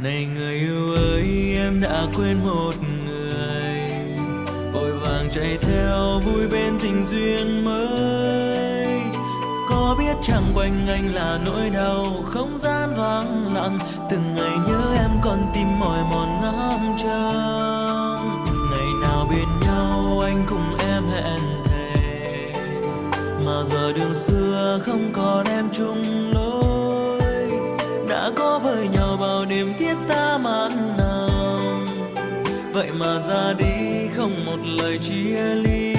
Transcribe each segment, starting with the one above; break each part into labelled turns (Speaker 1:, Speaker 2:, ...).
Speaker 1: Này người yêu ơi, em đã quên một người, vội vàng chạy theo vui bên tình duyên mới. Có biết chẳng quanh anh là nỗi đau, không gian vắng lặng, từng ngày nhớ em con tim mỏi mòn ngóng trông. Ngày nào bên nhau anh cùng em hẹn thề, mà giờ đường xưa không còn em chung lối. Đã có với nhau bao đêm thiết tha mãn nồng, vậy mà ra đi không một lời chia ly,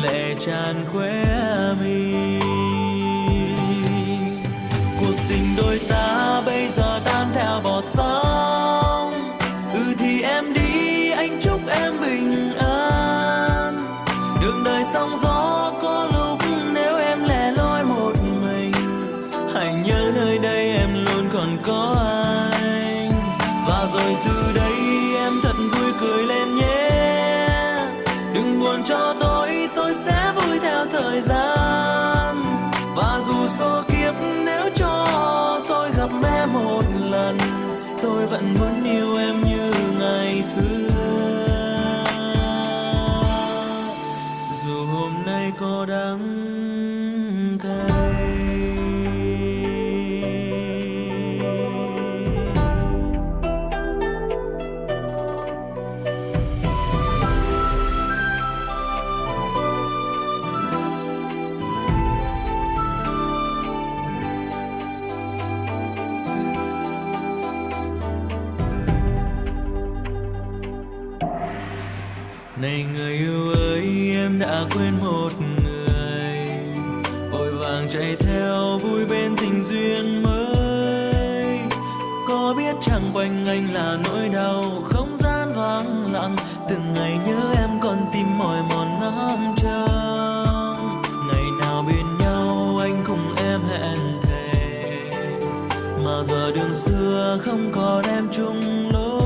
Speaker 1: lệ tràn khóe mi. Cuộc tình đôi ta bây giờ tan theo bọt sóng. Thì em đi, anh chúc em bình an. Đường đời sóng gió có lúc nếu em lẻ loi một mình, hãy nhớ nơi đây em luôn còn có anh. Và rồi từ đây em thật vui cười lên nhé. Đừng buồn cho tôi sẽ vui theo thời gian. Và dù số kiếp nếu cho tôi gặp em một lần, tôi vẫn muốn yêu em như ngày xưa. Dù hôm nay có đắng cay. Này người yêu ơi, em đã quên một người, vội vàng chạy theo vui bên tình duyên mới. Có biết chẳng quanh anh là nỗi đau, không gian vắng lặng, từng ngày nhớ em con tim mỏi mòn ngóng trông. Ngày nào bên nhau anh cùng em hẹn thề, mà giờ đường xưa không còn em chung lối.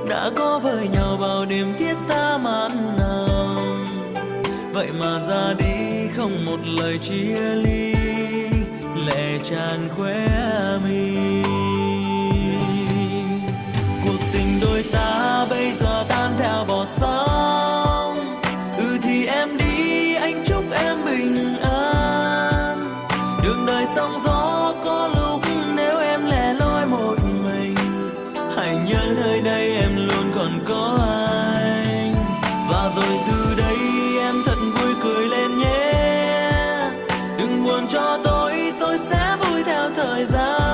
Speaker 1: Đã có với nhau bao đêm thiết tha mãn nồng, vậy mà ra đi không một lời chia ly, lệ tràn khóe mi. Cuộc tình đôi ta bây giờ tan theo bọt sóng. Thì em đi, anh chúc em bình an. Đường đời sóng gió có lúc nếu em lẻ loi một mình, hãy nhớ nơi đây em luôn còn có anh. Và rồi từ đây em thật vui cười lên nhé. Đừng buồn cho tôi sẽ vui theo thời gian.